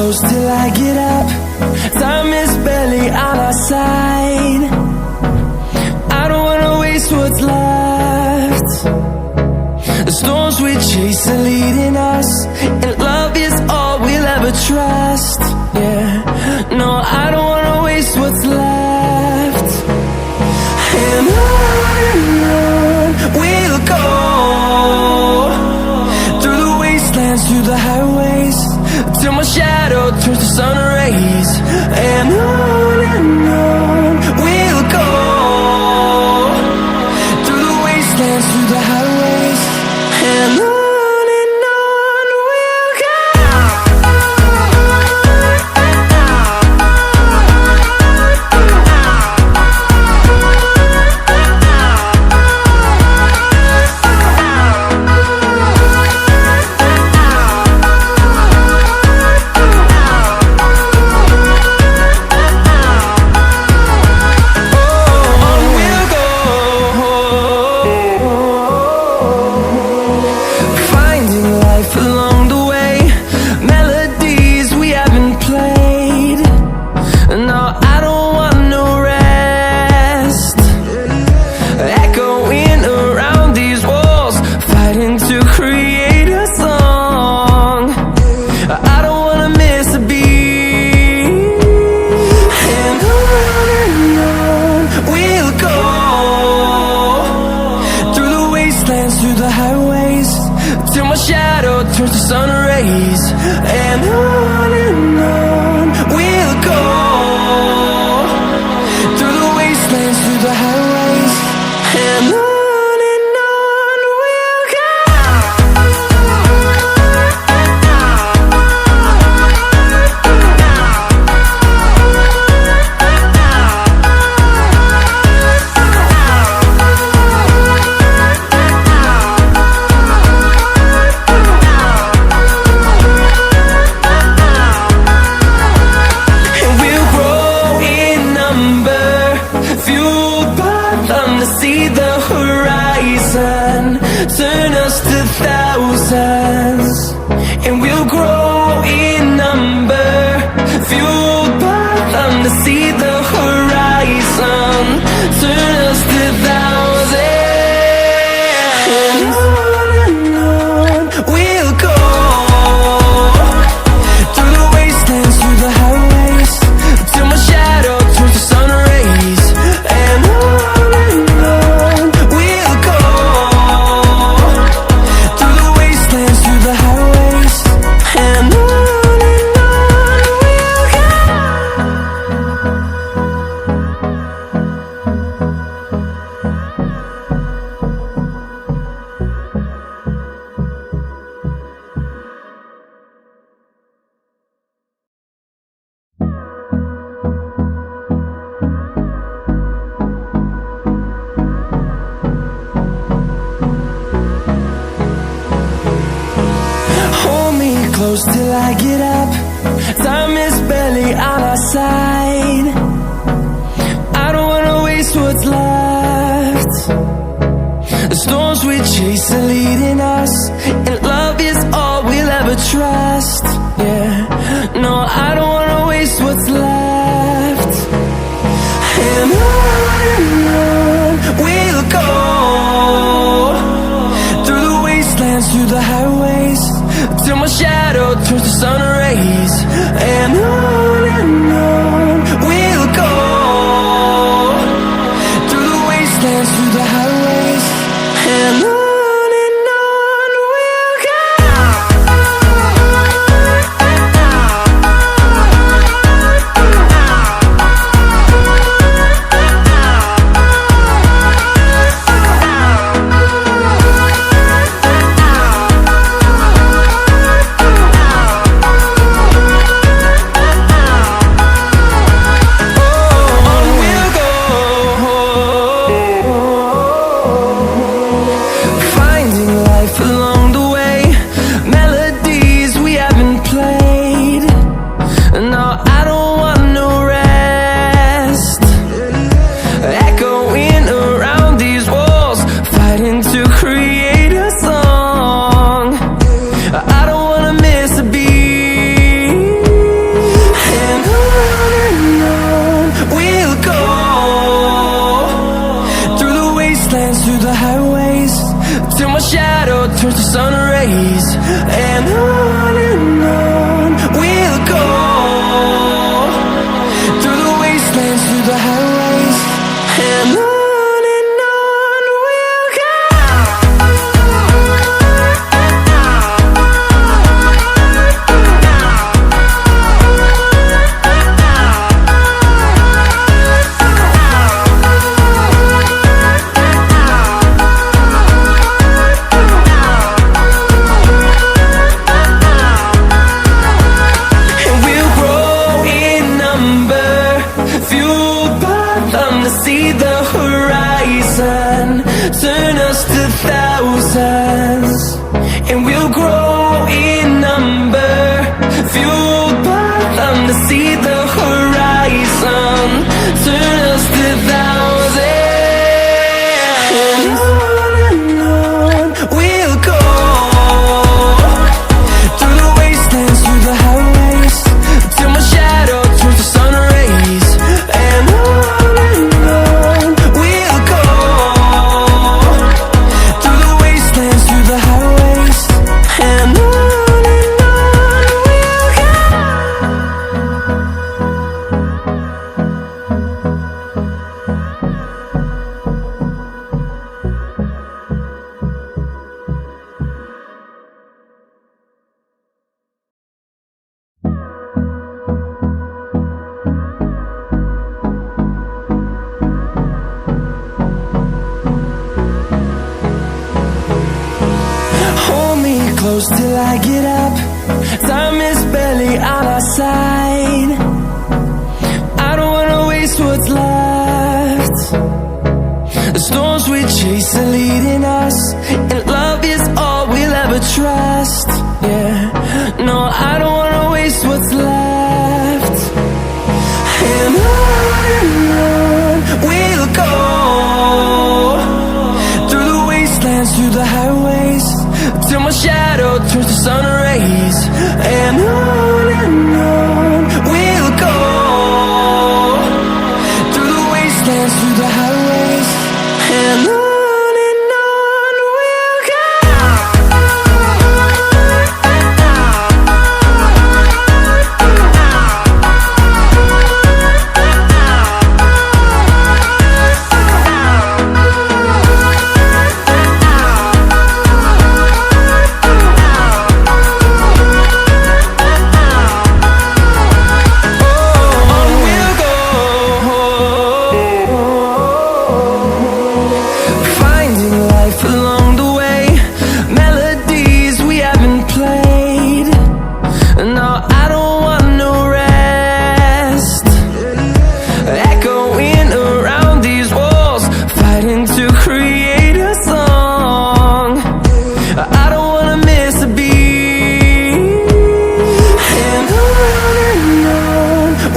close till I get up. Time is barely on our side. I don't wanna waste what's left. The storms we chase are leading us, and love is all we'll ever trust. Yeah, no, I don't wanna waste what's left. And on we'll go, through the wastelands, through the highways, till my shadow turns to sun rays. And on we'll go, through the wastelands, through the highways, and on we'll go. Through the highways, till my shadow turns to sun rays. And on we'll go, through the wastelands, through the highways, and on we'll go. See the horizon turn us to thousands, and we'll grow in number, fueled by them. To see the horizon turn us to thousands, and on we'll go, through the wastelands, through the highways, till my shadow turns to sun rays. And close till I get up. Time is barely on our side. I don't wanna waste what's left. The storms we chase are leading us, and love is all we'll ever trust. Yeah, no, I don't wanna waste what's left. And on we'll go, through the wastelands, through the highways, till my shadow turns to sun rays. And on we'll go, through the wastelands, through the highways, and on we'll go. to see the horizon, turn us to thousands, and we'll grow in number, fueled by them to see the horizon, turn us to thousands. And on we'll go, through the wastelands, through the highways, till my shadow turns to sun rays. And on we'll go, through the wastelands, through the highways, and on we'll go. Hold me close till I get up. Time is barely on our side. I don't wanna waste what's left. The storms we chase are leading us, and love is all we'll ever trust. Yeah, no, I don't wanna waste what's left. And on we'll go, through the wastelands, through the highways, till my shadow turns to sun rays. And on we'll go, through the wastelands, through the highways, and on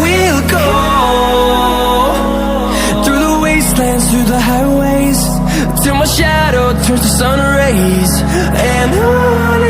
we'll go. Through the highways, till my shadow turns to sun rays. And on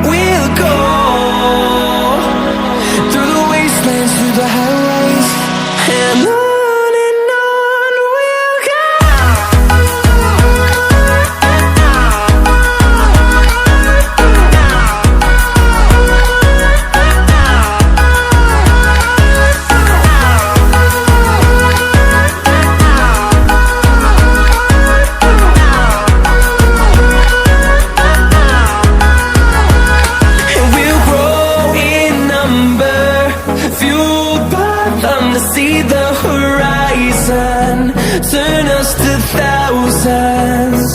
we'll go, through the wastelands, through the highways, and on we'll go. See the horizon, turn us to thousands,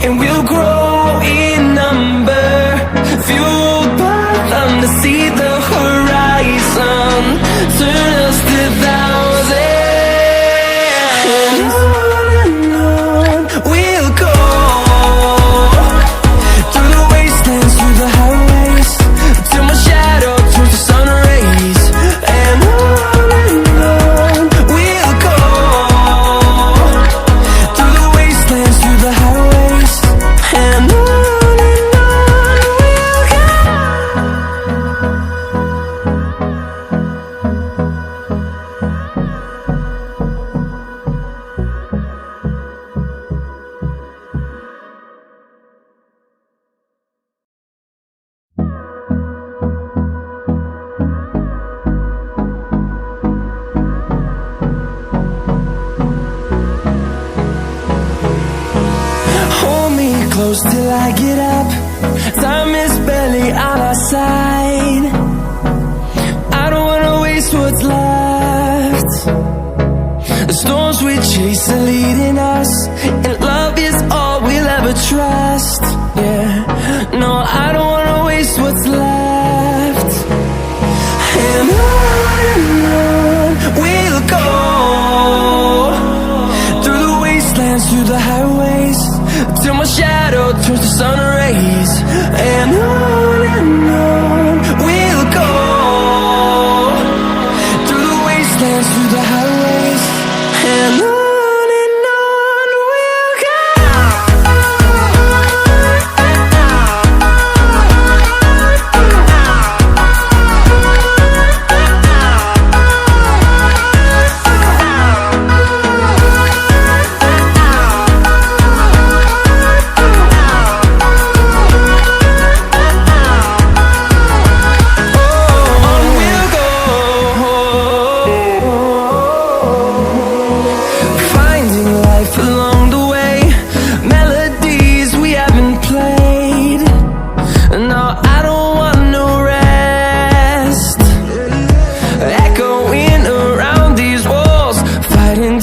and we'll grow in number, fueled by them to see the horizon, turn us to thousands. And on we'll go, through the wastelands, through the highways, till my shadow turns to sun rays. And we'll go, through the wastelands, through the highways, and on we'll go. Close till I get up. Time is barely on our side. I don't wanna waste what's left. The storms we chase are leading us, and love is all we'll ever trust. Yeah, no, I don't wanna waste what's left. And on we'll go, wastelands, through the highways, and on we'll go.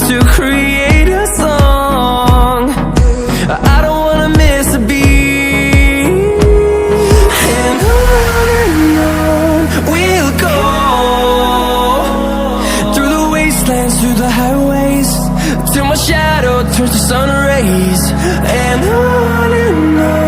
To create a song, I don't wanna miss a beat, and on we'll go, through the wastelands, through the highways, till my shadow turns to sun rays, and on